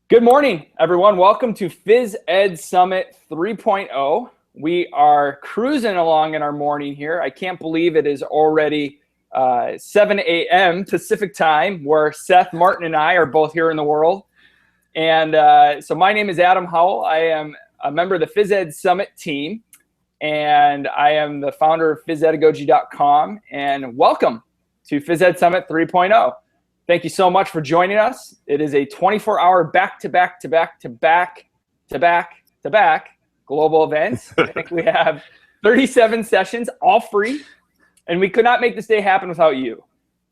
Good morning, everyone. Welcome to Phys Ed Summit 3.0. We are cruising along in our morning here. I can't believe it is already 7 a.m. Pacific time, where Seth, Martin, and I are both here in the world. And so my name is Adam Howell. I am a member of the Phys Ed Summit team, and I am the founder of physedagogy.com. And welcome to Phys Ed Summit 3.0. Thank you so much for joining us. It is a 24-hour back-to-back global event. I think we have 37 sessions, all free, and we could not make this day happen without you.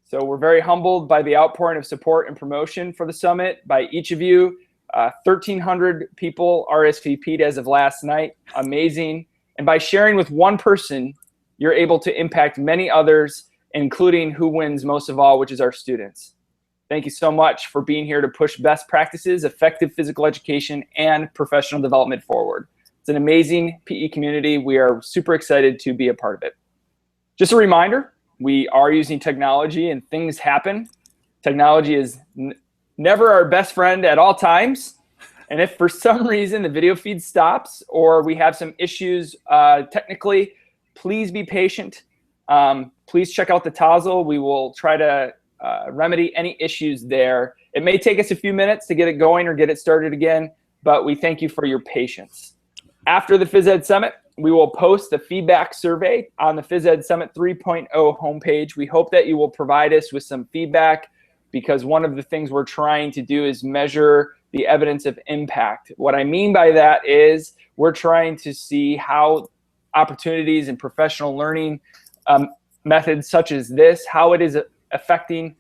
So we're very humbled by the outpouring of support and promotion for the summit by each of you. 1,300 people RSVP'd as of last night. Amazing. And by sharing with one person, you're able to impact many others, including who wins most of all, which is our students. Thank you so much for being here to push best practices, effective physical education, and professional development forward. It's an amazing PE community. We are super excited to be a part of it. Just a reminder, we are using technology and things happen. Technology is never our best friend at all times. And if for some reason the video feed stops or we have some issues technically, please be patient. Please check out the Tazzle. We will try to remedy any issues there. It may take us a few minutes to get it going or get it started again, but we thank you for your patience. After the Phys Ed Summit, we will post the feedback survey on the Phys Ed Summit 3.0 homepage. We hope that you will provide us with some feedback, because one of the things we're trying to do is measure the evidence of impact. What I mean by that is we're trying to see how opportunities in professional learning methods such as this, how it is affecting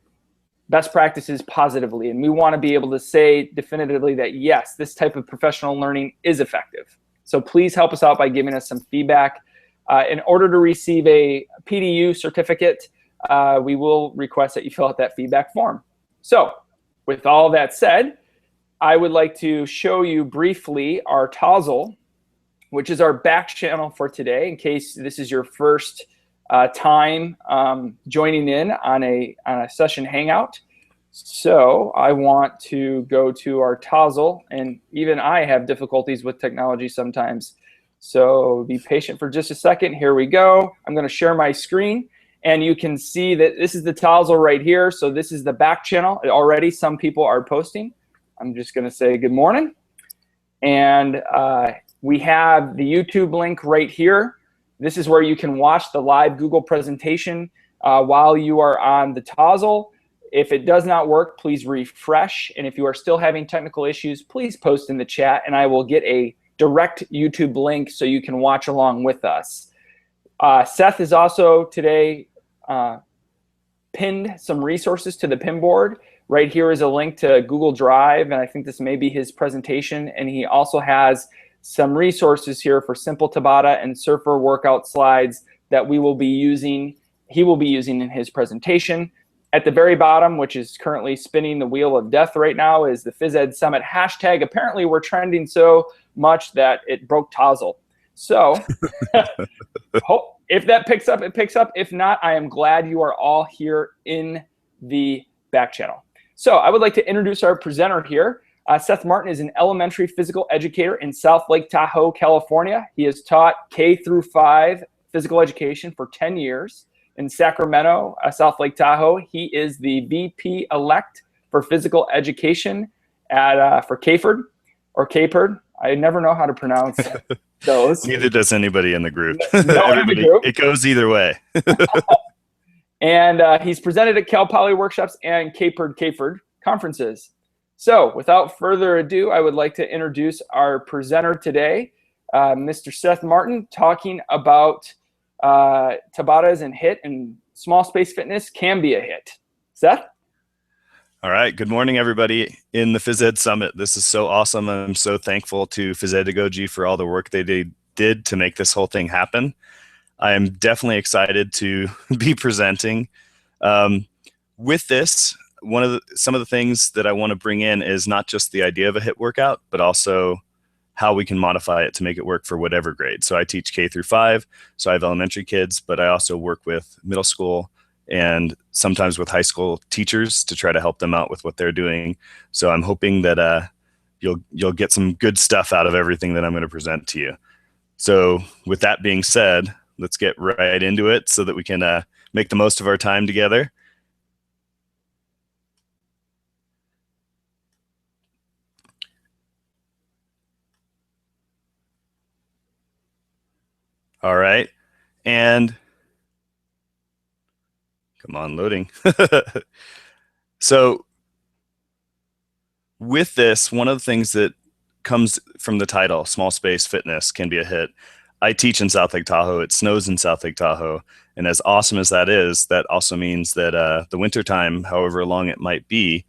best practices positively. And we want to be able to say definitively that, yes, this type of professional learning is effective. So please help us out by giving us some feedback. In order to receive a PDU certificate, we will request that you fill out that feedback form. So with all that said, I would like to show you briefly our Tazzle, which is our back channel for today, in case this is your first time joining in on a session hangout. So I want to go to our Tazzle, and even I have difficulties with technology sometimes. So be patient for just a second. Here we go. I'm going to share my screen, and you can see that this is the Tazzle right here. So this is the back channel. Already some people are posting. I'm just going to say good morning. And we have the YouTube link right here. This is where you can watch the live Google presentation while you are on the Tazzle. If it does not work, please refresh. And if you are still having technical issues, please post in the chat, and I will get a direct YouTube link so you can watch along with us. Seth is also today pinned some resources to the pin board. Right here is a link to Google Drive, and I think this may be his presentation. And he also has some resources here for simple Tabata and surfer workout slides that he will be using in his presentation. At the very bottom, which is currently spinning the wheel of death right now, is the Phys Ed Summit hashtag. Apparently we're trending so much that it broke Tazzle. So if that picks up, it picks up. If not, I am glad you are all here in the back channel. So I would like to introduce our presenter here. Seth Martin is an elementary physical educator in South Lake Tahoe, California. He has taught K through 5 physical education for 10 years. In Sacramento, South Lake Tahoe, he is the VP-elect for physical education for CAFED or CAPERD. I never know how to pronounce those. Neither does anybody in the group. It goes either way. And he's presented at Cal Poly workshops and CAFED conferences. So without further ado, I would like to introduce our presenter today, Mr. Seth Martin, talking about Tabatas and HIIT, and small space fitness can be a HIIT. Seth? All right. Good morning, everybody in the Phys Ed Summit. This is so awesome. I'm so thankful to Physedagogy for all the work they did to make this whole thing happen. I am definitely excited to be presenting. With this, some of the things that I want to bring in is not just the idea of a HIIT workout, but also how we can modify it to make it work for whatever grade. So I teach K through 5, so I have elementary kids, but I also work with middle school and sometimes with high school teachers to try to help them out with what they're doing. So I'm hoping that you'll get some good stuff out of everything that I'm going to present to you. So with that being said, let's get right into it so that we can make the most of our time together. All right. And come on, loading. So with this, one of the things that comes from the title, Small Space Fitness Can Be a Hit. I teach in South Lake Tahoe. It snows in South Lake Tahoe. And as awesome as that is, that also means that the wintertime, however long it might be,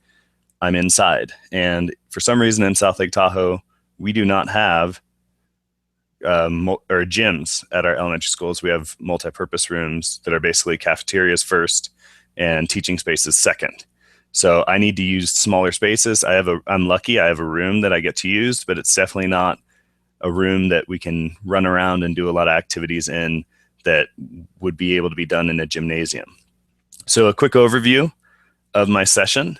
I'm inside. And for some reason in South Lake Tahoe, we do not have or gyms at our elementary schools. We have multi-purpose rooms that are basically cafeterias first and teaching spaces second. So I need to use smaller spaces. I'm lucky I have a room that I get to use, but it's definitely not a room that we can run around and do a lot of activities in that would be able to be done in a gymnasium. So a quick overview of my session.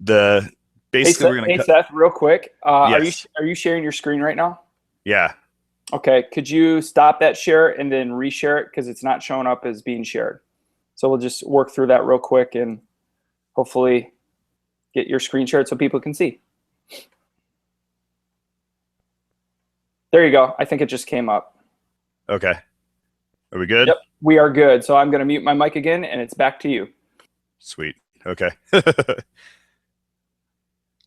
Hey Seth, real quick. Yes. Are you sharing your screen right now? Yeah. Okay. Could you stop that share and then reshare it, because it's not showing up as being shared? So we'll just work through that real quick and hopefully get your screen shared so people can see. There you go. I think it just came up. Okay. Are we good? Yep, we are good. So I'm going to mute my mic again, and it's back to you. Sweet. Okay. Well,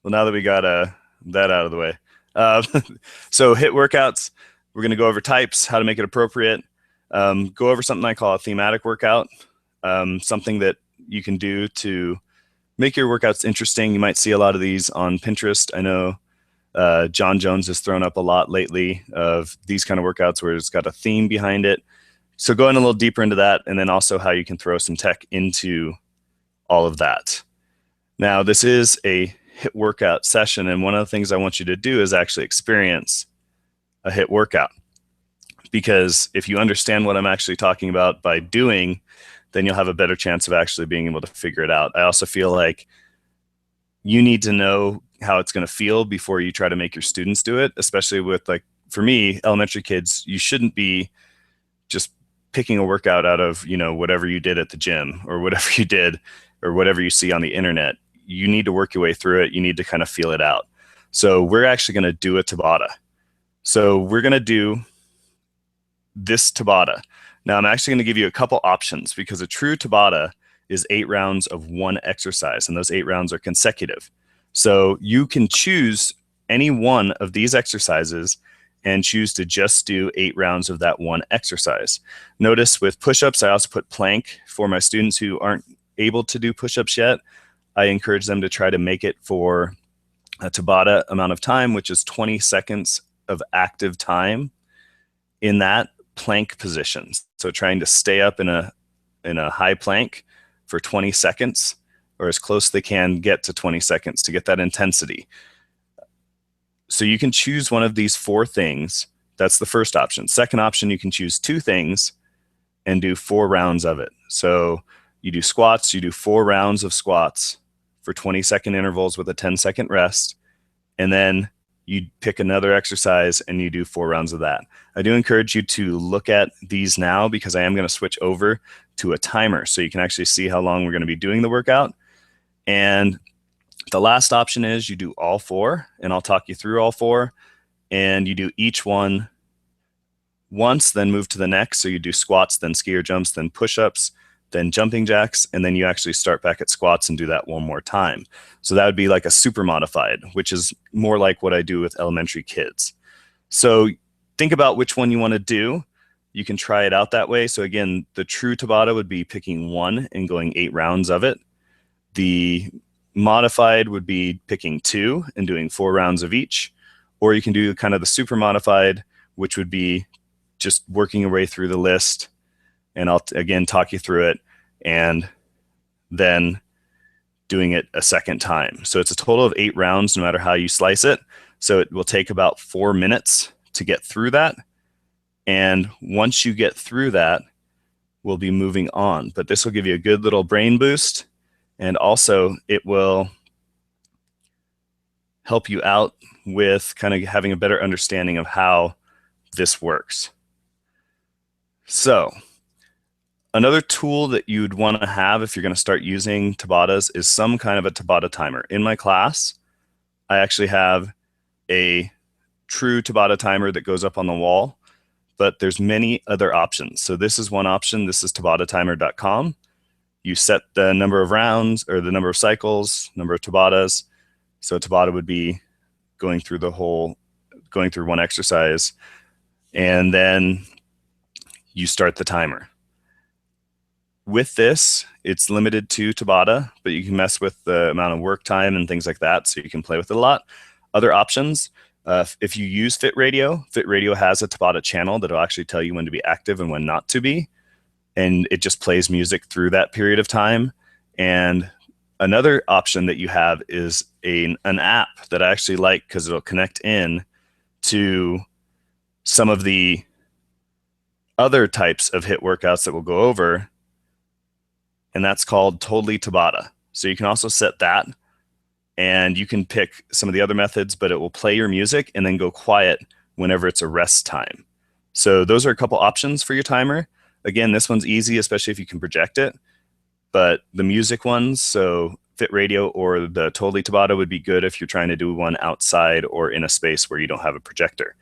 now that we got that out of the way. So HIIT workouts, we're going to go over types, how to make it appropriate, go over something I call a thematic workout, something that you can do to make your workouts interesting. You might see a lot of these on Pinterest. I know John Jones has thrown up a lot lately of these kind of workouts where it's got a theme behind it. So going a little deeper into that, and then also how you can throw some tech into all of that. Now, this is a HIIT workout session, and one of the things I want you to do is actually experience a HIIT workout, because if you understand what I'm actually talking about by doing, then you'll have a better chance of actually being able to figure it out. I also feel like you need to know how it's going to feel before you try to make your students do it, especially with, like, for me, elementary kids. You shouldn't be just picking a workout out of, whatever you did at the gym or whatever you did or whatever you see on the internet. You need to work your way through it. You need to kind of feel it out. So we're actually going to do a Tabata. So we're going to do this Tabata. Now I'm actually going to give you a couple options, because a true Tabata is 8 rounds of one exercise, and those 8 rounds are consecutive. So you can choose any one of these exercises and choose to just do 8 rounds of that one exercise. Notice with push-ups, I also put plank for my students who aren't able to do push-ups yet. I encourage them to try to make it for a Tabata amount of time, which is 20 seconds of active time in that plank position. So trying to stay up in a high plank for 20 seconds, or as close as they can get to 20 seconds to get that intensity. So you can choose one of these 4 things. That's the first option. Second option, you can choose 2 things and do 4 rounds of it. So you do squats, you do 4 rounds of squats for 20-second intervals with a 10-second rest, and then you pick another exercise and you do 4 rounds of that. I do encourage you to look at these now, because I am going to switch over to a timer so you can actually see how long we're going to be doing the workout. And the last option is you do all 4, and I'll talk you through all 4, and you do each one once, then move to the next. So you do squats, then skier jumps, then push-ups, then jumping jacks, and then you actually start back at squats and do that one more time. So that would be like a super modified, which is more like what I do with elementary kids. So think about which one you want to do. You can try it out that way. So again, the true Tabata would be picking one and going 8 rounds of it. The modified would be picking 2 and doing 4 rounds of each. Or you can do kind of the super modified, which would be just working your way through the list. And I'll again talk you through it, and then doing it a second time. So it's a total of 8 rounds, no matter how you slice it. So it will take about 4 minutes to get through that. And once you get through that, we'll be moving on. But this will give you a good little brain boost. And also it will help you out with kind of having a better understanding of how this works. So another tool that you'd want to have if you're going to start using Tabatas is some kind of a Tabata timer. In my class, I actually have a true Tabata timer that goes up on the wall, but there's many other options. So this is one option. This is tabatatimer.com. You set the number of rounds or the number of cycles, number of Tabatas. So a Tabata would be going through one exercise, and then you start the timer. With this, it's limited to Tabata, but you can mess with the amount of work time and things like that, so you can play with it a lot. Other options, if you use Fit Radio has a Tabata channel that will actually tell you when to be active and when not to be, and it just plays music through that period of time. And another option that you have is an app that I actually like because it'll connect in to some of the other types of HIIT workouts that we'll go over, and that's called Totally Tabata. So you can also set that, and you can pick some of the other methods, but it will play your music and then go quiet whenever it's a rest time. So those are a couple options for your timer. Again, this one's easy, especially if you can project it, but the music ones, so Fit Radio or the Totally Tabata, would be good if you're trying to do one outside or in a space where you don't have a projector.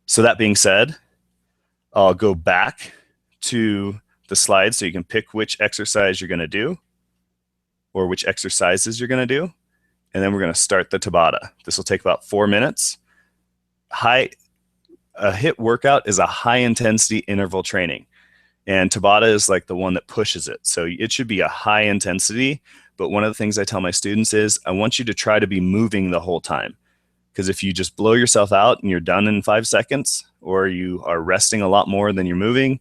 So that being said, I'll go back to the slides so you can pick which exercise you're going to do or which exercises you're going to do. And then we're going to start the Tabata. This will take about 4 minutes. A HIIT workout is a high intensity interval training, and Tabata is like the one that pushes it. So it should be a high intensity. But one of the things I tell my students is I want you to try to be moving the whole time. Because if you just blow yourself out and you're done in 5 seconds, or you are resting a lot more than you're moving,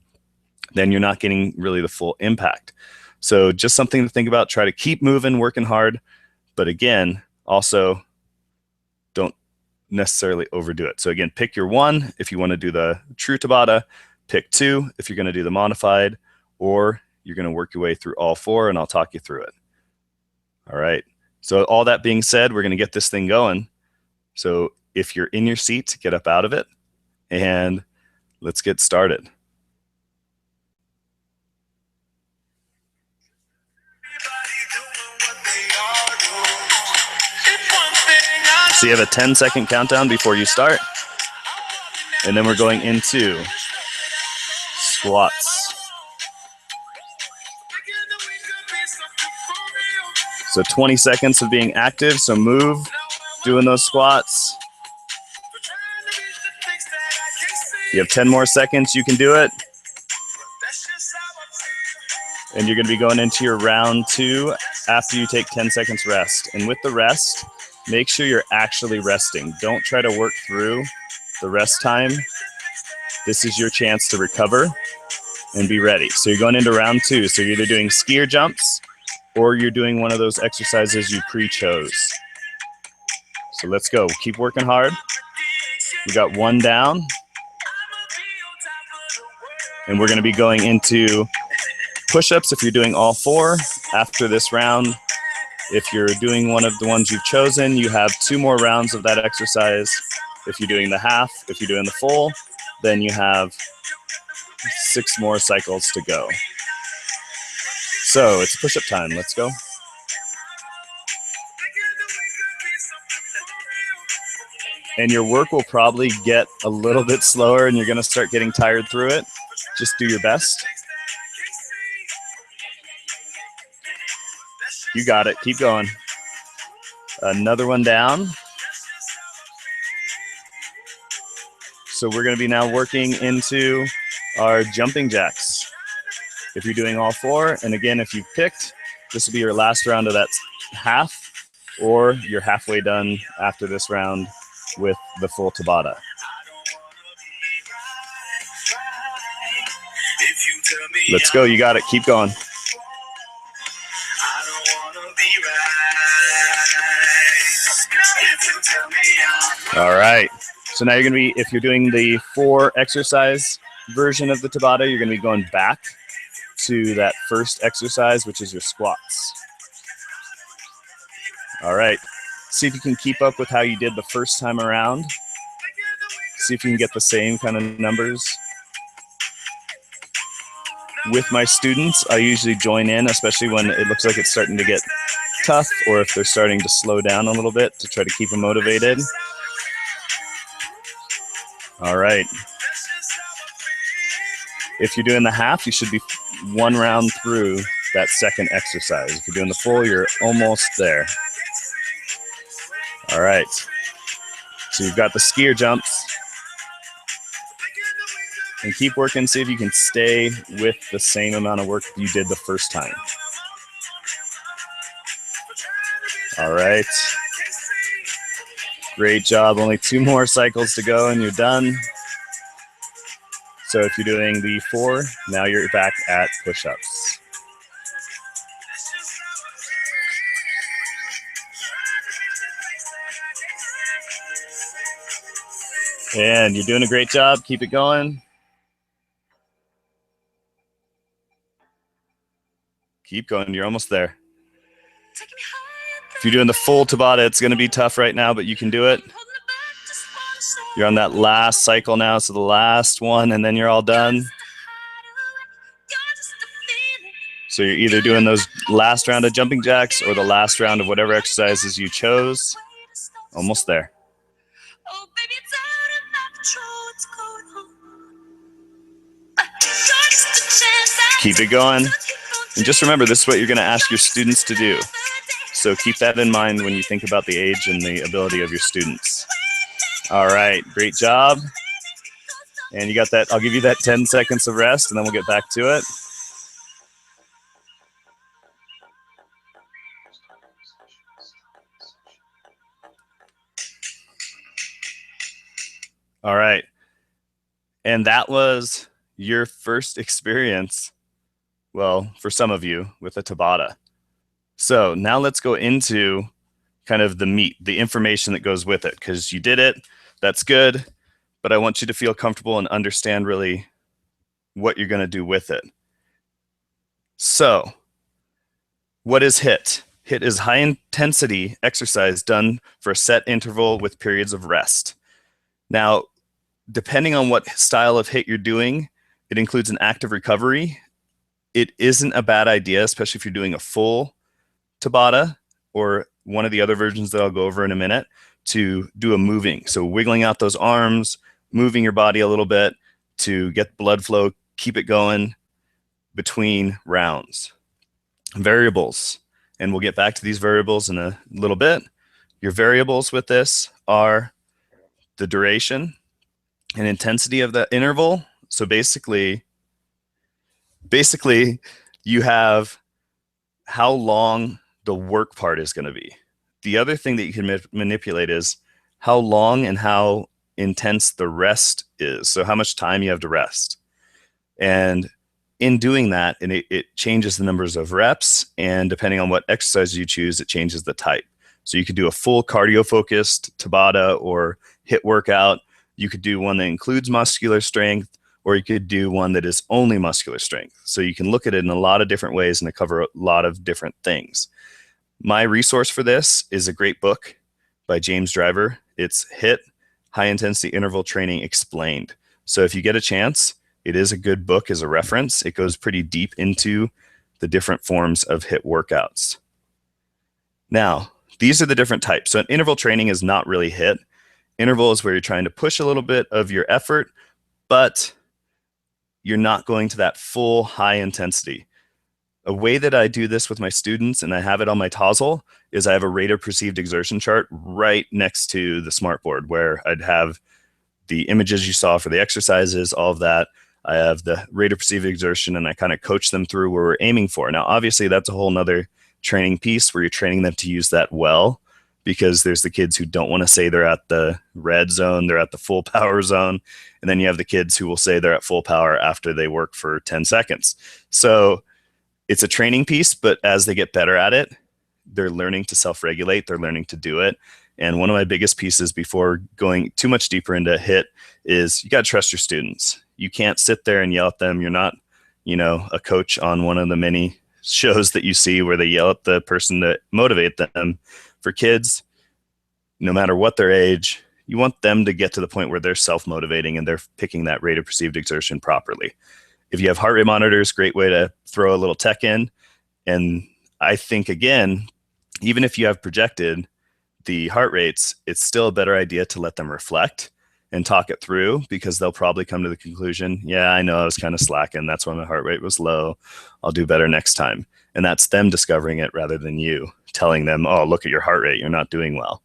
then you're not getting really the full impact. So just something to think about. Try to keep moving, working hard. But again, also don't necessarily overdo it. So again, pick your one if you want to do the true Tabata. Pick 2 if you're going to do the modified, or you're going to work your way through all 4, and I'll talk you through it. All right. So all that being said, we're going to get this thing going. So if you're in your seat, get up out of it, and let's get started. So you have a 10-second countdown before you start, and then we're going into squats. So 20 seconds of being active, so move, doing those squats. You have 10 more seconds, you can do it. And you're going to be going into your round 2 after you take 10 seconds rest. And with the rest, make sure you're actually resting. Don't try to work through the rest time. This is your chance to recover and be ready. So you're going into round 2. So you're either doing skier jumps or you're doing one of those exercises you pre-chose. So let's go. Keep working hard. We got 1 down. And we're going to be going into push-ups if you're doing all 4 after this round. If you're doing one of the ones you've chosen, you have 2 more rounds of that exercise. If you're doing the half, if you're doing the full, then you have 6 more cycles to go. So it's push-up time. Let's go. And your work will probably get a little bit slower and you're going to start getting tired through it. Just do your best. You got it. Keep going. Another one down. So we're going to be now working into our jumping jacks. If you're doing all 4, and again, if you've picked, this will be your last round of that half, or you're halfway done after this round with the full Tabata. Let's go. You got it. Keep going. All right. So now you're going to be, if you're doing the 4 exercise version of the Tabata, you're going to be going back to that first exercise, which is your squats. All right. See if you can keep up with how you did the first time around. See if you can get the same kind of numbers. With my students, I usually join in, especially when it looks like it's starting to get tough or if they're starting to slow down a little bit, to try to keep them motivated. All right. If you're doing the half, you should be one round through that second exercise. If you're doing the full, you're almost there. All right. So you've got the skier jumps. And keep working, see if you can stay with the same amount of work you did the first time. All right. Great job. Only 2 more cycles to go and you're done. So if you're doing the 4, now you're back at push-ups. And you're doing a great job. Keep it going. Keep going. You're almost there. If you're doing the full Tabata, it's going to be tough right now, but you can do it. You're on that last cycle now, so the last one, and then you're all done. So you're either doing those last round of jumping jacks or the last round of whatever exercises you chose. Almost there. Keep it going. And just remember, this is what you're going to ask your students to do. So keep that in mind when you think about the age and the ability of your students. All right, great job. And you got that. I'll give you that 10 seconds of rest, and then we'll get back to it. All right. And that was your first experience, well, for some of you, with a Tabata. So now let's go into kind of the meat, the information that goes with it, because you did it. That's good. But I want you to feel comfortable and understand really what you're going to do with it. So what is HIIT? HIIT is high intensity exercise done for a set interval with periods of rest. Now, depending on what style of HIIT you're doing, it includes an active recovery. It isn't a bad idea, especially if you're doing a full Tabata or one of the other versions that I'll go over in a minute, to do a moving. So wiggling out those arms, moving your body a little bit to get blood flow, keep it going between rounds. Variables, and we'll get back to these variables in a little bit. Your variables with this are the duration and intensity of the interval. So basically you have how long the work part is going to be. The other thing that you can manipulate is how long and how intense the rest is. So how much time you have to rest. And in doing that, and it changes the numbers of reps, and depending on what exercise you choose, it changes the type. So you could do a full cardio-focused Tabata or HIIT workout. You could do one that includes muscular strength, or you could do one that is only muscular strength. So you can look at it in a lot of different ways and cover a lot of different things. My resource for this is a great book by James Driver. It's HIIT, High Intensity Interval Training Explained. So if you get a chance, it is a good book as a reference. It goes pretty deep into the different forms of HIIT workouts. Now, these are the different types. So an interval training is not really HIIT. Interval is where you're trying to push a little bit of your effort, but you're not going to that full high intensity. A way that I do this with my students, and I have it on my Tozzle, is I have a rate of perceived exertion chart right next to the smartboard where I'd have the images you saw for the exercises, all of that. I have the rate of perceived exertion, and I kind of coach them through where we're aiming for. Now, obviously, that's a whole nother training piece where you're training them to use that well, because there's the kids who don't want to say they're at the red zone, they're at the full power zone. And then you have the kids who will say they're at full power after they work for 10 seconds. So it's a training piece, but as they get better at it, they're learning to self-regulate, they're learning to do it. And one of my biggest pieces before going too much deeper into HIIT is you got to trust your students. You can't sit there and yell at them. You're not, a coach on one of the many shows that you see where they yell at the person to motivate them. For kids, no matter what their age, you want them to get to the point where they're self-motivating and they're picking that rate of perceived exertion properly. If you have heart rate monitors, great way to throw a little tech in. And I think, again, even if you have projected the heart rates, it's still a better idea to let them reflect and talk it through, because they'll probably come to the conclusion, yeah, I know I was kind of slacking. That's why my heart rate was low. I'll do better next time. And that's them discovering it rather than you telling them, oh, look at your heart rate, you're not doing well,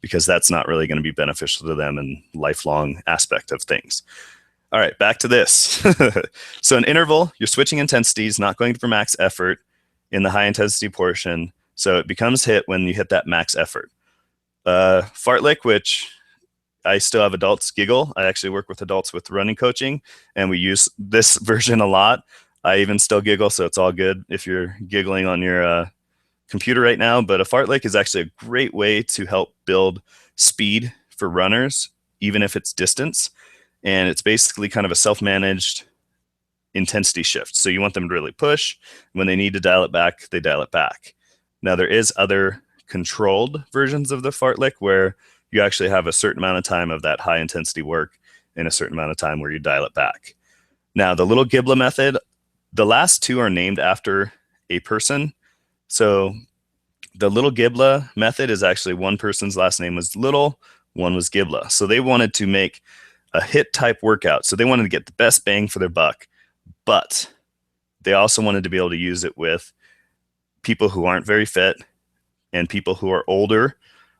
because that's not really going to be beneficial to them and lifelong aspect of things. All right, back to this. So an interval, you're switching intensities, not going for max effort in the high intensity portion. So it becomes HIIT when you hit that max effort. Fartlek, which I still have adults giggle. I actually work with adults with running coaching, and we use this version a lot. I even still giggle, so it's all good if you're giggling on your computer right now. But a fartlek is actually a great way to help build speed for runners, even if it's distance. And it's basically kind of a self-managed intensity shift. So you want them to really push. When they need to dial it back, they dial it back. Now, there is other controlled versions of the fartlek where you actually have a certain amount of time of that high intensity work and a certain amount of time where you dial it back. Now, the little Gibla method, the last two are named after a person. So the little Gibla method is actually one person's last name was Little, one was Gibla. So they wanted to make a HIIT type workout. So they wanted to get the best bang for their buck, but they also wanted to be able to use it with people who aren't very fit and people who are older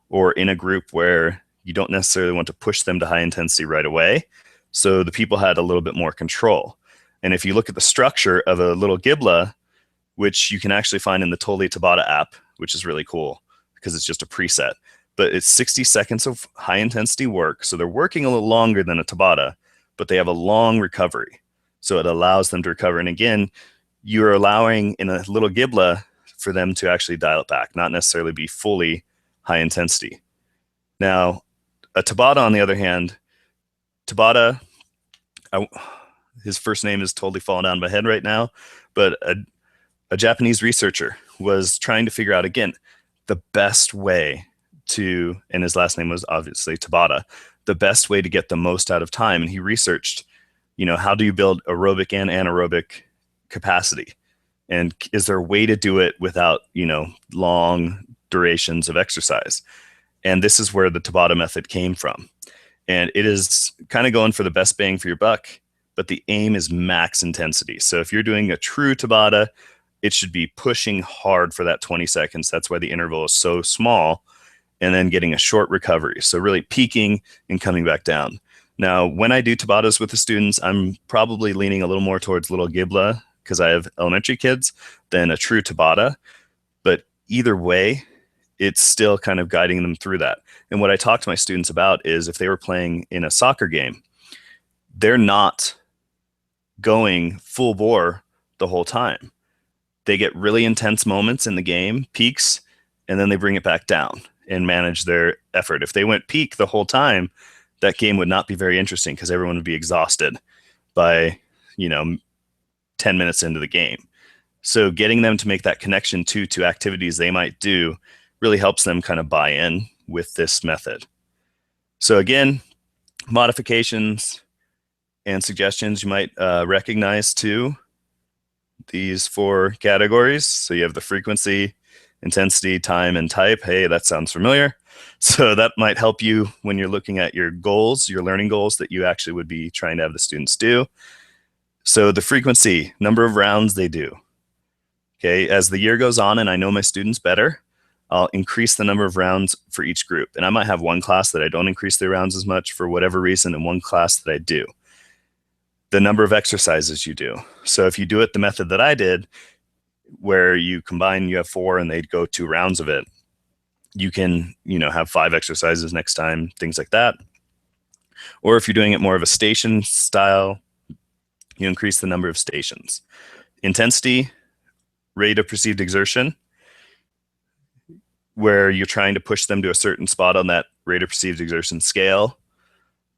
or in a group where you don't necessarily want to push them to high intensity right away. So the people had a little bit more control. And if you look at the structure of a little Gibla, which you can actually find in the Totally Tabata app, which is really cool because it's just a preset, but it's 60 seconds of high intensity work. So they're working a little longer than a Tabata, but they have a long recovery. So it allows them to recover. And again, you're allowing in a little Gibla for them to actually dial it back, not necessarily be fully high intensity. Now, a Tabata, on the other hand, Tabata, his first name is totally falling down my head right now, but a Japanese researcher was trying to figure out, again, the best way to, and his last name was obviously Tabata, the best way to get the most out of time. And he researched, how do you build aerobic and anaerobic capacity? And is there a way to do it without, long durations of exercise? And this is where the Tabata method came from. And it is kind of going for the best bang for your buck, but the aim is max intensity. So if you're doing a true Tabata, it should be pushing hard for that 20 seconds. That's why the interval is so small, and then getting a short recovery. So really peaking and coming back down. Now, when I do Tabatas with the students, I'm probably leaning a little more towards little Gibla because I have elementary kids than a true Tabata. But either way, it's still kind of guiding them through that. And what I talk to my students about is if they were playing in a soccer game, they're not going full bore the whole time. They get really intense moments in the game, peaks, and then they bring it back down and manage their effort. If they went peak the whole time, that game would not be very interesting because everyone would be exhausted by, 10 minutes into the game. So getting them to make that connection to activities they might do really helps them kind of buy in with this method. So again, modifications and suggestions you might recognize too, these 4 categories. So you have the frequency, intensity, time, and type. Hey, that sounds familiar. So that might help you when you're looking at your goals, your learning goals that you actually would be trying to have the students do. So the frequency, number of rounds they do. Okay, as the year goes on and I know my students better, I'll increase the number of rounds for each group. And I might have one class that I don't increase their rounds as much for whatever reason, and one class that I do. The number of exercises you do. So if you do it the method that I did, where you combine, you have 4 and they'd go 2 rounds of it, you can, have 5 exercises next time, things like that. Or if you're doing it more of a station style, you increase the number of stations. Intensity, rate of perceived exertion, where you're trying to push them to a certain spot on that rate of perceived exertion scale.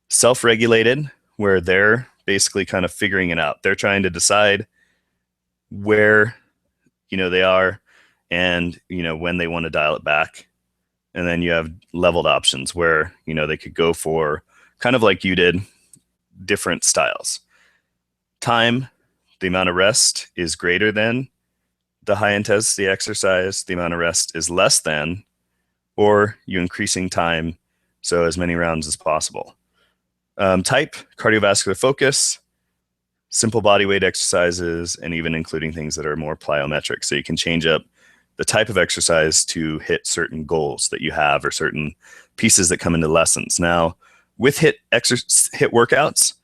Self-regulated, where they're basically kind of figuring it out. They're trying to decide where, they are and, when they want to dial it back. And then you have leveled options where, they could go for kind of like you did, different styles. Time, the amount of rest is greater than the high intensity exercise, the amount of rest is less than, or you increasing time, so as many rounds as possible. Type, cardiovascular focus, simple body weight exercises, and even including things that are more plyometric. So you can change up the type of exercise to hit certain goals that you have or certain pieces that come into lessons. Now, with HIIT workouts,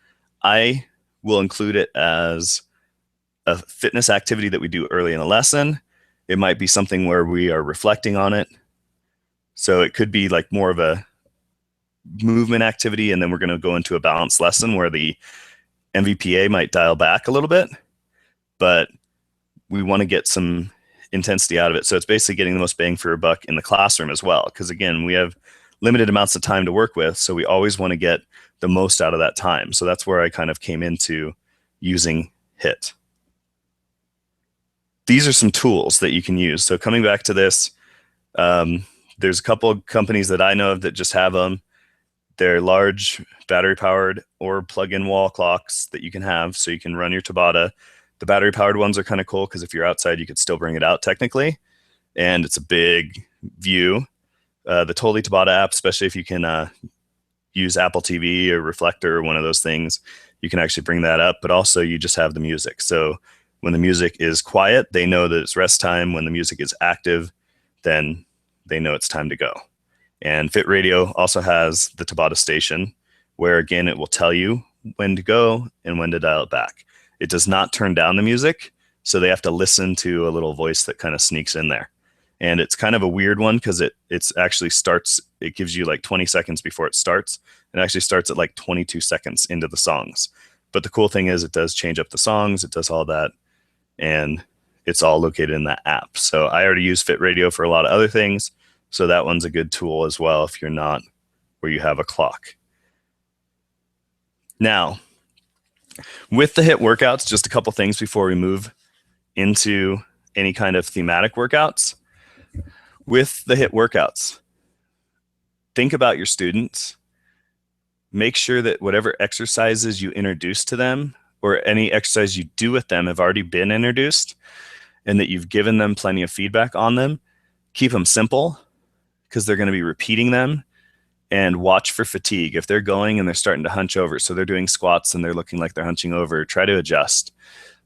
I will include it as a fitness activity that we do early in a lesson. It might be something where we are reflecting on it. So it could be like more of a movement activity, and then we're going to go into a balanced lesson where the MVPA might dial back a little bit, but we want to get some intensity out of it. So it's basically getting the most bang for your buck in the classroom as well. Because again, we have limited amounts of time to work with, so we always want to get the most out of that time. So that's where I kind of came into using HIIT. These are some tools that you can use. So coming back to this, there's a couple of companies that I know of that just have them. They're large battery-powered or plug-in wall clocks that you can have, so you can run your Tabata. The battery-powered ones are kind of cool because if you're outside, you could still bring it out technically, and it's a big view. The Totally Tabata app, especially if you can use Apple TV or Reflector or one of those things, you can actually bring that up, but also you just have the music. So when the music is quiet, they know that it's rest time. When the music is active, then they know it's time to go. And Fit Radio also has the Tabata station where, again, it will tell you when to go and when to dial it back. It does not turn down the music, so they have to listen to a little voice that kind of sneaks in there. And it's kind of a weird one because it's actually starts, it gives you like 20 seconds before it starts. It actually starts at like 22 seconds into the songs. But the cool thing is it does change up the songs, it does all that, and it's all located in that app. So I already use Fit Radio for a lot of other things. So that one's a good tool as well if you're not where you have a clock. Now, with the HIIT workouts, just a couple things before we move into any kind of thematic workouts. With the HIIT workouts, think about your students. Make sure that whatever exercises you introduce to them or any exercise you do with them have already been introduced and that you've given them plenty of feedback on them. Keep them simple, because they're going to be repeating them, and watch for fatigue. If they're going and they're starting to hunch over, so they're doing squats and they're looking like they're hunching over, try to adjust.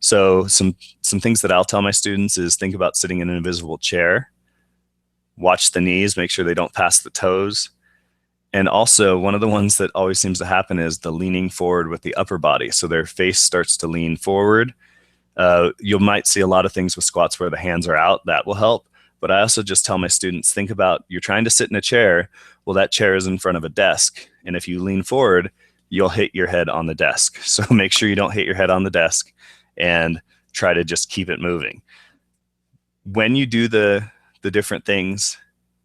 So some things that I'll tell my students is think about sitting in an invisible chair, watch the knees, make sure they don't pass the toes. And also one of the ones that always seems to happen is the leaning forward with the upper body. So their face starts to lean forward. You might see a lot of things with squats where the hands are out. That will help. But I also just tell my students, think about you're trying to sit in a chair. Well, that chair is in front of a desk. And if you lean forward, you'll hit your head on the desk. So make sure you don't hit your head on the desk and try to just keep it moving. When you do the different things,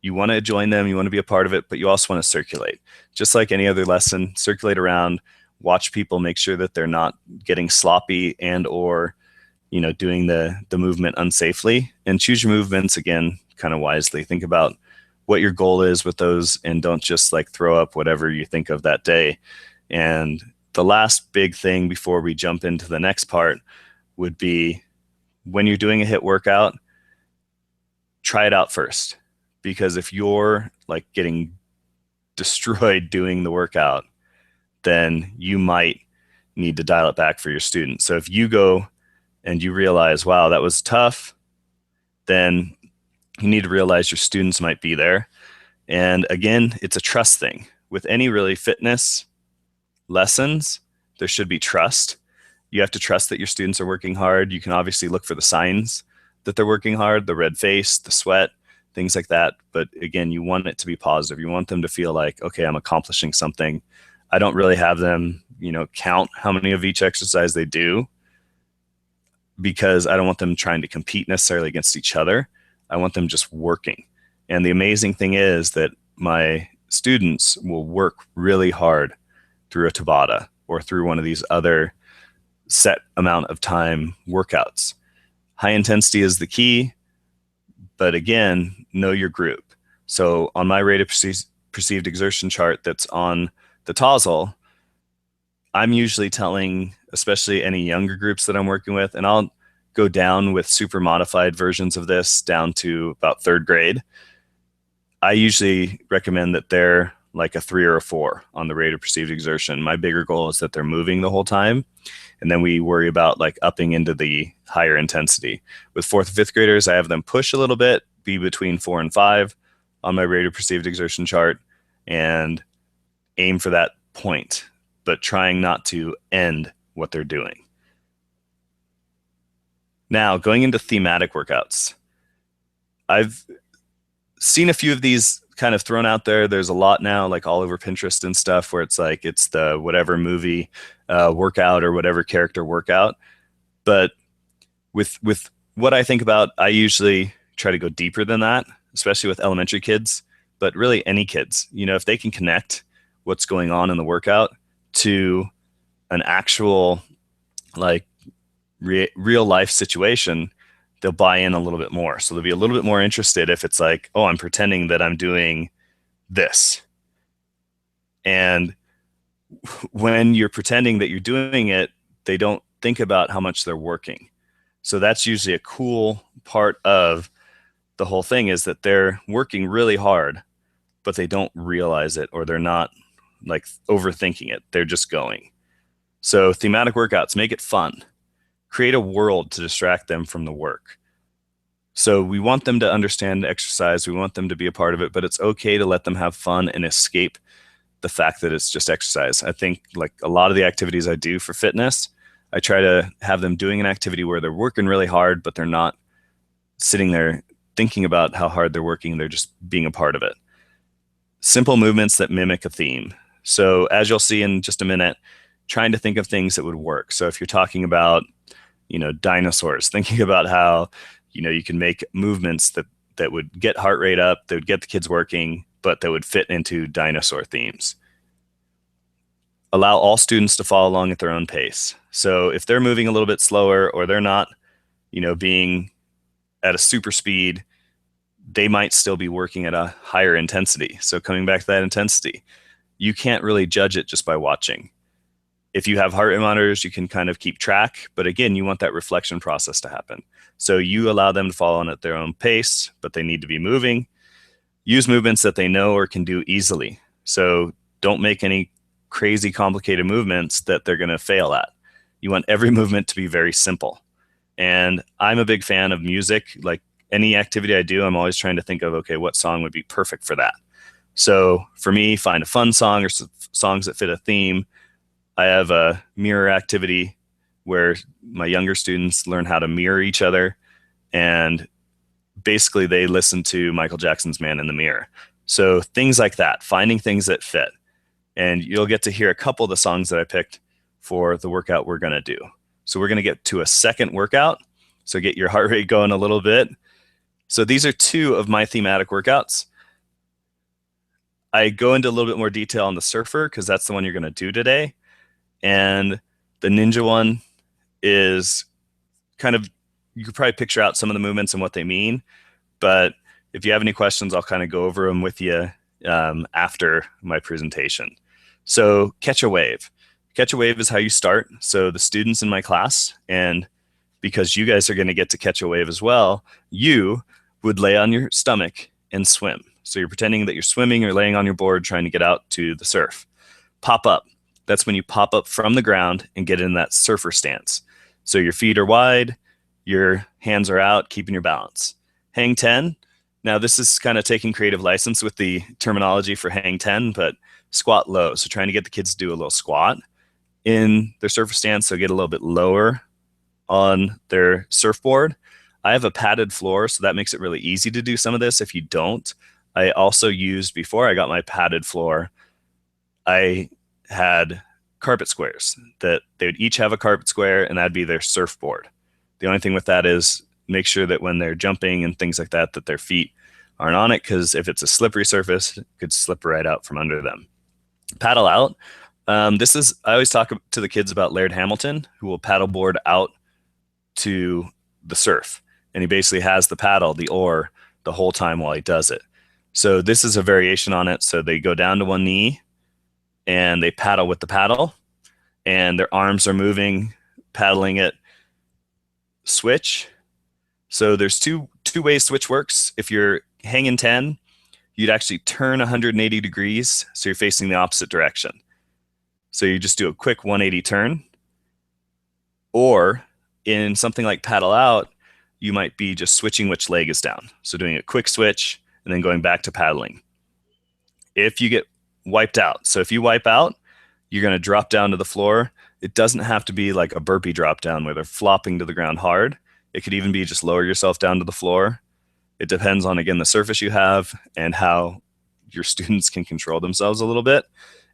you want to join them, you want to be a part of it, but you also want to circulate. Just like any other lesson, circulate around, watch people, make sure that they're not getting sloppy and or doing the movement unsafely, and choose your movements again kind of wisely. Think about what your goal is with those and don't just like throw up whatever you think of that day. And the last big thing before we jump into the next part would be when you're doing a HIIT workout, try it out first, because if you're like getting destroyed doing the workout, then you might need to dial it back for your students. So if you go and you realize, wow, that was tough, then you need to realize your students might be there. And again, it's a trust thing. With any really fitness lessons, there should be trust. You have to trust that your students are working hard. You can obviously look for the signs that they're working hard, the red face, the sweat, things like that. But again, you want it to be positive. You want them to feel like, okay, I'm accomplishing something. I don't really have them, count how many of each exercise they do, because I don't want them trying to compete necessarily against each other. I want them just working. And the amazing thing is that my students will work really hard through a Tabata or through one of these other set amount of time workouts. High intensity is the key, but again, know your group. So on my rate of perceived exertion chart that's on the Tozzle, I'm usually telling, especially any younger groups that I'm working with, and I'll go down with super modified versions of this down to about third grade. I usually recommend that they're like a 3 or a 4 on the rate of perceived exertion. My bigger goal is that they're moving the whole time. And then we worry about like upping into the higher intensity. With 4th and 5th graders, I have them push a little bit, be between 4 and 5 on my rate of perceived exertion chart, and aim for that point, but trying not to end what they're doing. Now, going into thematic workouts. I've seen a few of these kind of thrown out there. There's a lot now, like all over Pinterest and stuff, where it's like it's the whatever movie workout or whatever character workout. But with what I think about, I usually try to go deeper than that, especially with elementary kids, but really any kids. You know, if they can connect what's going on in the workout to an actual like real life situation, they'll buy in a little bit more. So they'll be a little bit more interested if it's like, oh, I'm pretending that I'm doing this. And when you're pretending that you're doing it, they don't think about how much they're working. So that's usually a cool part of the whole thing, is that they're working really hard, but they don't realize it, or they're not like overthinking it. They're just going. So thematic workouts, make it fun. Create a world to distract them from the work. So we want them to understand exercise. We want them to be a part of it, but it's okay to let them have fun and escape the fact that it's just exercise. I think like a lot of the activities I do for fitness, I try to have them doing an activity where they're working really hard, but they're not sitting there thinking about how hard they're working. They're just being a part of it. Simple movements that mimic a theme. So as you'll see in just a minute, trying to think of things that would work. So if you're talking about, you know, dinosaurs, thinking about how, you know, you can make movements that would get heart rate up, that would get the kids working, but that would fit into dinosaur themes. Allow all students to follow along at their own pace. So if they're moving a little bit slower, or they're not, you know, being at a super speed, they might still be working at a higher intensity. So coming back to that intensity, you can't really judge it just by watching. If you have heart rate monitors, you can kind of keep track, but again, you want that reflection process to happen. So you allow them to follow on at their own pace, but they need to be moving. Use movements that they know or can do easily. So don't make any crazy complicated movements that they're going to fail at. You want every movement to be very simple. And I'm a big fan of music. Like any activity I do, I'm always trying to think of, okay, what song would be perfect for that? So for me, find a fun song or songs that fit a theme. I have a mirror activity where my younger students learn how to mirror each other, and basically they listen to Michael Jackson's Man in the Mirror. So things like that, finding things that fit. And you'll get to hear a couple of the songs that I picked for the workout we're going to do. So we're going to get to a second workout. So get your heart rate going a little bit. So these are 2 of my thematic workouts. I go into a little bit more detail on the surfer because that's the one you're going to do today. And the ninja one is kind of, you could probably picture out some of the movements and what they mean. But if you have any questions, I'll kind of go over them with you after my presentation. So catch a wave. Catch a wave is how you start. So the students in my class, and because you guys are going to get to catch a wave as well, you would lay on your stomach and swim. So you're pretending that you're swimming or laying on your board trying to get out to the surf. Pop up. That's when you pop up from the ground and get in that surfer stance. So your feet are wide, your hands are out, keeping your balance. Hang 10. Now this is kind of taking creative license with the terminology for hang 10, but squat low. So trying to get the kids to do a little squat in their surfer stance, so get a little bit lower on their surfboard. I have a padded floor, so that makes it really easy to do some of this. If you don't, I also used, before I got my padded floor, I had carpet squares that they would each have a carpet square, and that'd be their surfboard. The only thing with that is make sure that when they're jumping and things like that, that their feet aren't on it, because if it's a slippery surface, it could slip right out from under them. Paddle out. I always talk to the kids about Laird Hamilton, who will paddleboard out to the surf. And he basically has the paddle, the oar, the whole time while he does it. So this is a variation on it. So they go down to one knee and they paddle with the paddle, and their arms are moving, paddling it. Switch. So there's two ways switch works. If you're hanging 10, you'd actually turn 180 degrees, so you're facing the opposite direction. So you just do a quick 180 turn. Or in something like paddle out, you might be just switching which leg is down. So doing a quick switch and then going back to paddling. If you get wiped out, so if you wipe out, you're going to drop down to the floor. It doesn't have to be like a burpee drop down where they're flopping to the ground hard. It could even be just lower yourself down to the floor. It depends on, again, the surface you have and how your students can control themselves a little bit.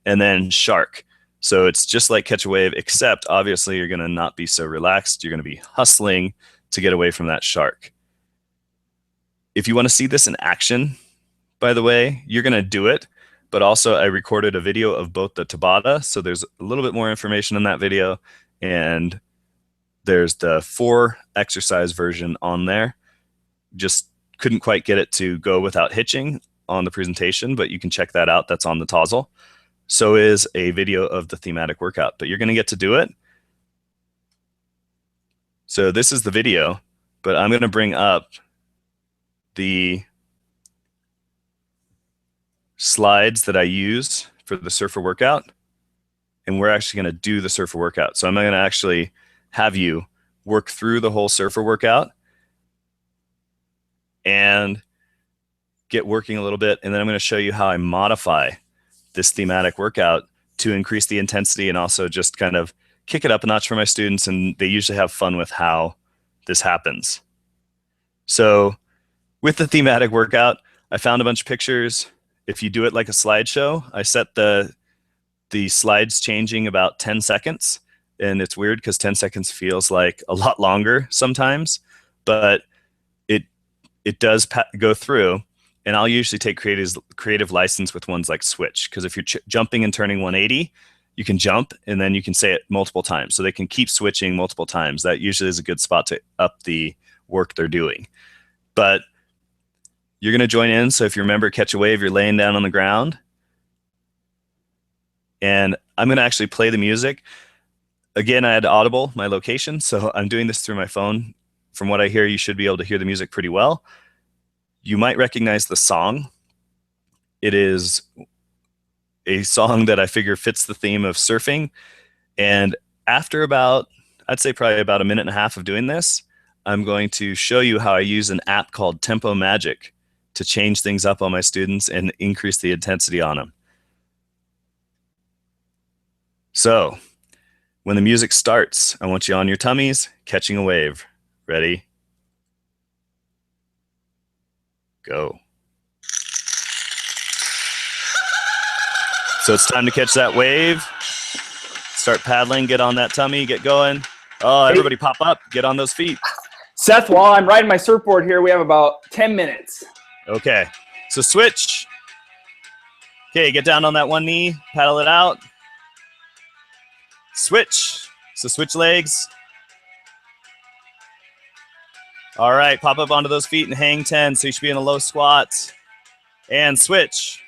And then shark. So it's just like catch a wave, except obviously you're going to not be so relaxed. You're going to be hustling to get away from that shark. If you want to see this in action, by the way, you're going to do it. But also I recorded a video of both the Tabata. So there's a little bit more information in that video. And there's the 4 exercise version on there. Just couldn't quite get it to go without hitching on the presentation, but you can check that out. That's on the Tozzle. So is a video of the thematic workout, but you're going to get to do it. So this is the video, but I'm going to bring up the slides that I use for the surfer workout, and we're actually going to do the surfer workout. So I'm going to actually have you work through the whole surfer workout and get working a little bit, and then I'm going to show you how I modify this thematic workout to increase the intensity and also just kind of kick it up a notch for my students, and they usually have fun with how this happens. So with the thematic workout, I found a bunch of pictures. If you do it like a slideshow, I set the slides changing about 10 seconds. And it's weird because 10 seconds feels like a lot longer sometimes, but it does go through. And I'll usually take creative license with ones like switch, because if you're jumping and turning 180, you can jump and then you can say it multiple times. So they can keep switching multiple times. That usually is a good spot to up the work they're doing. But you're going to join in. So if you remember catch a wave, you're laying down on the ground. And I'm going to actually play the music. Again, I had Audible, my location, so I'm doing this through my phone. From what I hear, you should be able to hear the music pretty well. You might recognize the song. It is a song that I figure fits the theme of surfing. And after about, I'd say probably about a minute and a half of doing this, I'm going to show you how I use an app called Tempo Magic to change things up on my students and increase the intensity on them. So when the music starts, I want you on your tummies, catching a wave. Ready? Go. So it's time to catch that wave. Start paddling, get on that tummy, get going. Oh, everybody pop up, get on those feet. Seth, while I'm riding my surfboard here, we have about 10 minutes. Okay, so switch. Okay, get down on that one knee, paddle it out. Switch. So switch legs. All right, pop up onto those feet and hang 10. So you should be in a low squat. And switch.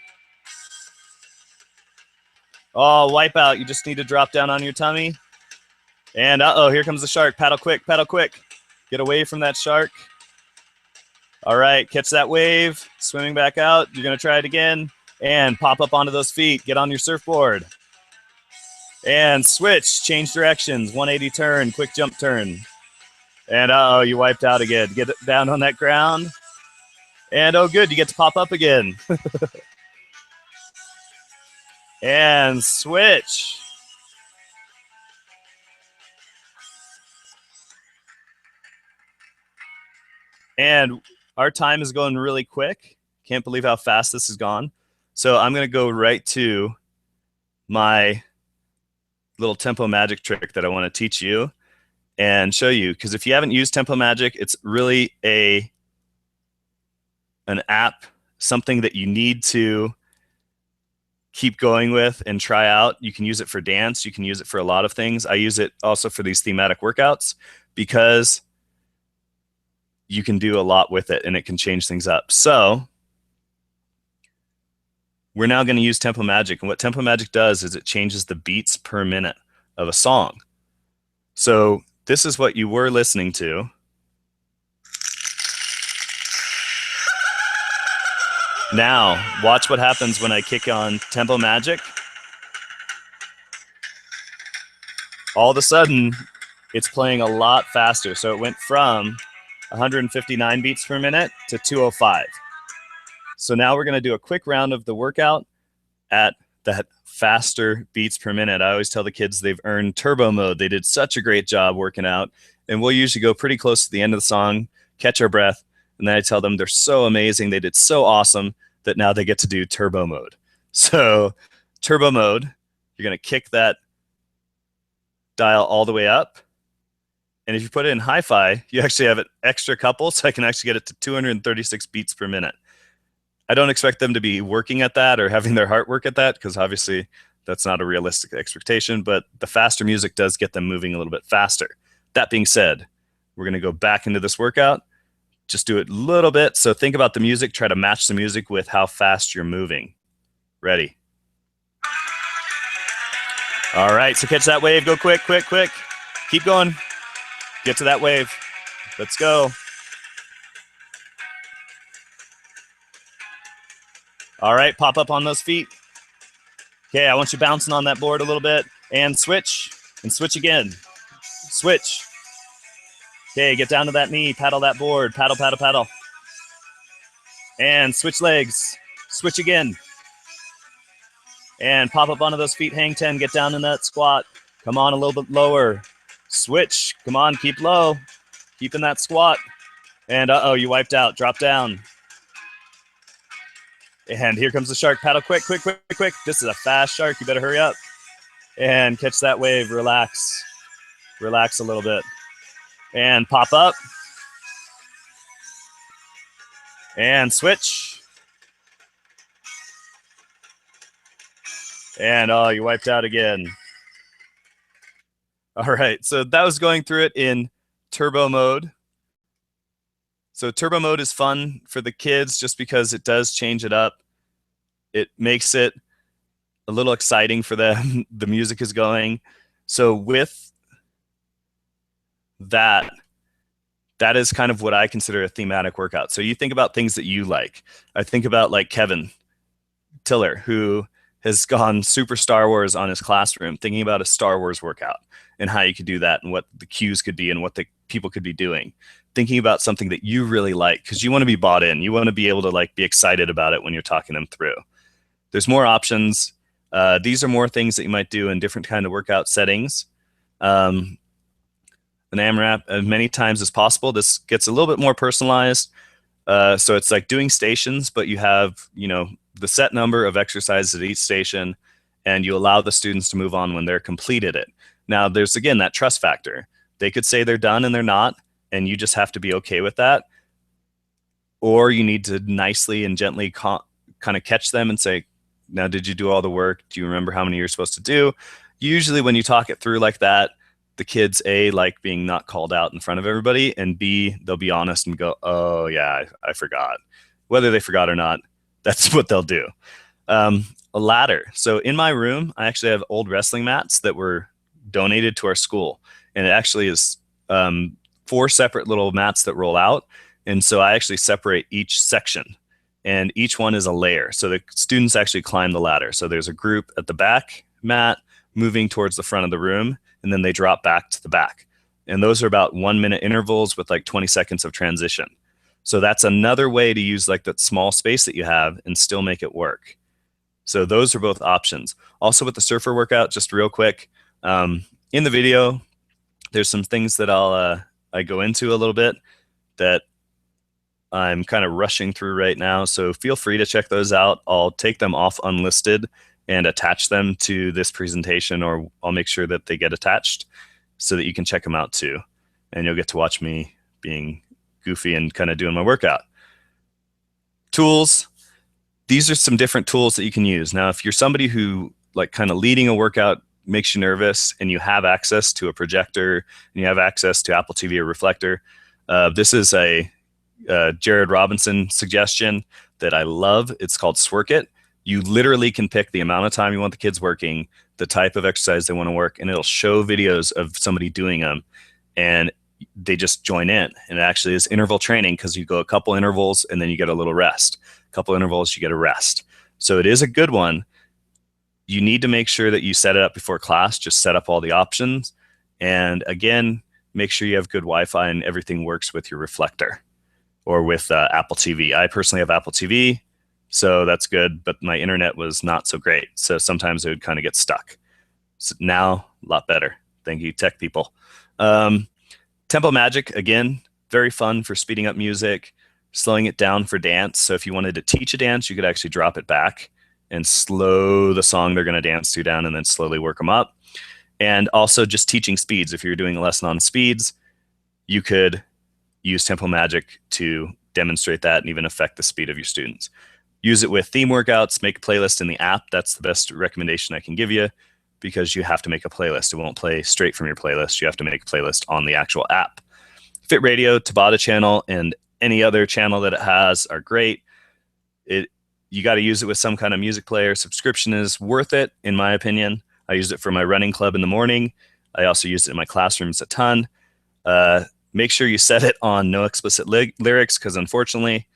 Oh, wipe out. You just need to drop down on your tummy. And uh-oh, here comes the shark. Paddle quick, paddle quick. Get away from that shark. All right, catch that wave. Swimming back out. You're going to try it again. And pop up onto those feet. Get on your surfboard. And switch. Change directions. 180 turn. Quick jump turn. And uh-oh, you wiped out again. Get down on that ground. And oh, good. You get to pop up again. And switch. And our time is going really quick. Can't believe how fast this has gone. So I'm going to go right to my little Tempo Magic trick that I want to teach you and show you. Because if you haven't used Tempo Magic, it's really an app, something that you need to keep going with and try out. You can use it for dance. You can use it for a lot of things. I use it also for these thematic workouts because you can do a lot with it and it can change things up. So we're now going to use Tempo Magic. And what Tempo Magic does is it changes the beats per minute of a song. So this is what you were listening to. Now, watch what happens when I kick on Tempo Magic. All of a sudden, it's playing a lot faster. So it went from 159 beats per minute to 205. So now we're going to do a quick round of the workout at that faster beats per minute. I always tell the kids they've earned turbo mode. They did such a great job working out. And we'll usually go pretty close to the end of the song, catch our breath, and then I tell them they're so amazing, they did so awesome that now they get to do turbo mode. So turbo mode, you're going to kick that dial all the way up. And if you put it in hi-fi, you actually have an extra couple, so I can actually get it to 236 beats per minute. I don't expect them to be working at that or having their heart work at that, because obviously that's not a realistic expectation, but the faster music does get them moving a little bit faster. That being said, we're going to go back into this workout, just do it a little bit. So think about the music, try to match the music with how fast you're moving. Ready? All right, so catch that wave, go quick, quick, quick. Keep going, get to that wave. Let's go. All right, pop up on those feet. Okay, I want you bouncing on that board a little bit, and switch again. Switch. Okay, get down to that knee, paddle that board, paddle, paddle, paddle. And switch legs, switch again. And pop up onto those feet, hang 10, get down in that squat. Come on, a little bit lower. Switch, come on, keep low. Keep in that squat. And uh-oh, you wiped out, drop down. And here comes the shark, paddle quick, quick, quick, quick. This is a fast shark, you better hurry up. And catch that wave, relax. Relax a little bit. And pop up. And switch. And oh, you wiped out again. All right, so that was going through it in turbo mode. So turbo mode is fun for the kids just because it does change it up. It makes it a little exciting for them. The music is going. So with that is kind of what I consider a thematic workout. So you think about things that you like. I think about like Kevin Tiller, who has gone super Star Wars on his classroom, thinking about a Star Wars workout and how you could do that and what the cues could be and what the people could be doing. Thinking about something that you really like, because you want to be bought in. You want to be able to like be excited about it when you're talking them through. There's more options. These are more things that you might do in different kind of workout settings. An AMRAP as many times as possible. This gets a little bit more personalized. So it's like doing stations, but you have, you know, the set number of exercises at each station, and you allow the students to move on when they're completed it. Now, there's, again, that trust factor. They could say they're done and they're not, and you just have to be okay with that. Or you need to nicely and gently kind of catch them and say, now, did you do all the work? Do you remember how many you're supposed to do? Usually when you talk it through like that, the kids, A, like being not called out in front of everybody, and B, they'll be honest and go, oh, yeah, I forgot. Whether they forgot or not, that's what they'll do. A ladder. So in my room, I actually have old wrestling mats that were donated to our school. And it actually is 4 separate little mats that roll out. And so I actually separate each section. And each one is a layer. So the students actually climb the ladder. So there's a group at the back mat moving towards the front of the room, and then they drop back to the back. And those are about 1-minute intervals with like 20 seconds of transition. So that's another way to use like that small space that you have and still make it work. So those are both options. Also with the surfer workout, just real quick, in the video, there's some things that I go into a little bit that I'm kind of rushing through right now. So feel free to check those out. I'll take them off unlisted and attach them to this presentation, or I'll make sure that they get attached so that you can check them out too. And you'll get to watch me being goofy and kind of doing my workout. Tools. These are some different tools that you can use. Now, if you're somebody who like kind of leading a workout makes you nervous and you have access to a projector and you have access to Apple TV or Reflector, this is a Jared Robinson suggestion that I love. It's called Swork It. You literally can pick the amount of time you want the kids working, the type of exercise they want to work, and it'll show videos of somebody doing them, and they just join in. And it actually is interval training, because you go a couple intervals and then you get a little rest. A couple intervals, you get a rest. So it is a good one. You need to make sure that you set it up before class. Just set up all the options. And again, make sure you have good Wi-Fi and everything works with your reflector or with Apple TV. I personally have Apple TV, so that's good, but my internet was not so great. So sometimes it would kind of get stuck. So now, a lot better. Thank you, tech people. Tempo Magic, again, very fun for speeding up music, slowing it down for dance. So if you wanted to teach a dance, you could actually drop it back and slow the song they're going to dance to down and then slowly work them up. And also just teaching speeds. If you're doing a lesson on speeds, you could use Tempo Magic to demonstrate that and even affect the speed of your students. Use it with theme workouts, make a playlist in the app. That's the best recommendation I can give you, because you have to make a playlist. It won't play straight from your playlist. You have to make a playlist on the actual app. Fit Radio, Tabata channel, and any other channel that it has are great. You got to use it with some kind of music player. Subscription is worth it, in my opinion. I use it for my running club in the morning. I also use it in my classrooms a ton. Make sure you set it on no explicit lyrics, because unfortunately,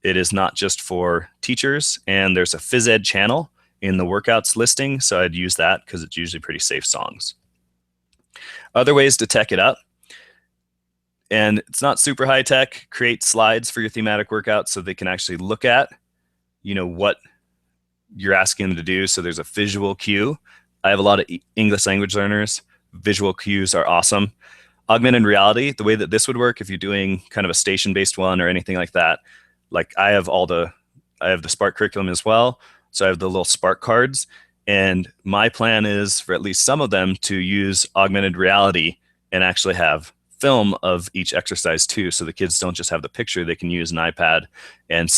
it is not just for teachers. And there's a phys ed channel in the workouts listing, so I'd use that because it's usually pretty safe songs. Other ways to tech it up, and it's not super high tech. Create slides for your thematic workouts so they can actually look at, what you're asking them to do. So there's a visual cue. I have a lot of English language learners. Visual cues are awesome. Augmented reality, the way that this would work if you're doing kind of a station-based one or anything like that, like I have the Spark curriculum as well. So I have the little Spark cards, and my plan is for at least some of them to use augmented reality and actually have film of each exercise too. So the kids don't just have the picture, they can use an iPad and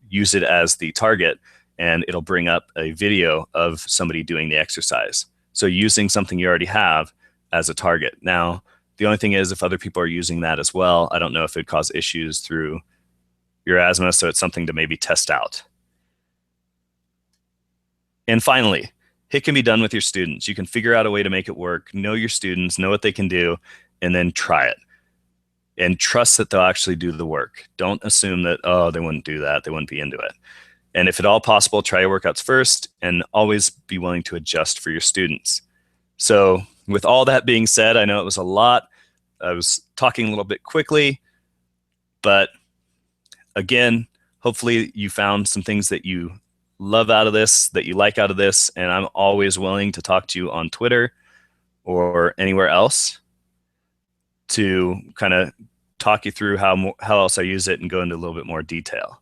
use it as the target, and it'll bring up a video of somebody doing the exercise. So using something you already have as a target. Now, the only thing is, if other people are using that as well, I don't know if it'd cause issues through your asthma, so it's something to maybe test out. And finally, HIIT can be done with your students. You can figure out a way to make it work, know your students, know what they can do, and then try it. And trust that they'll actually do the work. Don't assume that, oh, they wouldn't do that, they wouldn't be into it. And if at all possible, try your workouts first, and always be willing to adjust for your students. So with all that being said, I know it was a lot. I was talking a little bit quickly, but again, hopefully you found some things that you love out of this, that you like out of this, and I'm always willing to talk to you on Twitter or anywhere else to kind of talk you through how else I use it and go into a little bit more detail.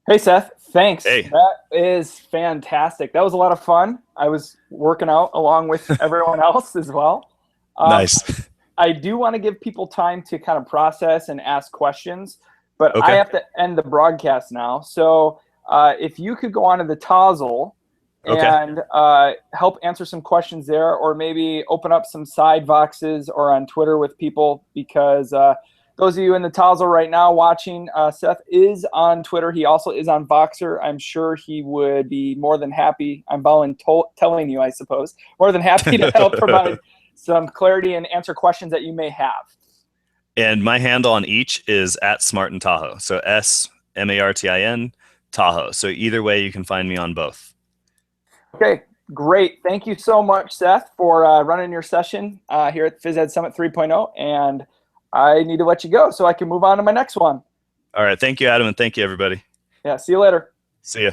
Hey, Seth, thanks. Hey. That is fantastic. That was a lot of fun. I was working out along with everyone else as well. Nice. I do want to give people time to kind of process and ask questions, but Okay. I have to end the broadcast now. So if you could go onto the Tozzle and help answer some questions there, or maybe open up some side Voxes or on Twitter with people, because those of you in the Tozzle right now watching, Seth is on Twitter. He also is on Voxer. I'm sure he would be more than happy. I'm telling you, I suppose, more than happy to help provide some clarity and answer questions that you may have. And my handle on each is @SmartinTahoe. So SMARTIN Tahoe. So either way, you can find me on both. Okay, great. Thank you so much, Seth, for running your session here at Phys Ed Summit 3.0. And I need to let you go so I can move on to my next one. All right. Thank you, Adam, and thank you, everybody. Yeah, see you later. See ya.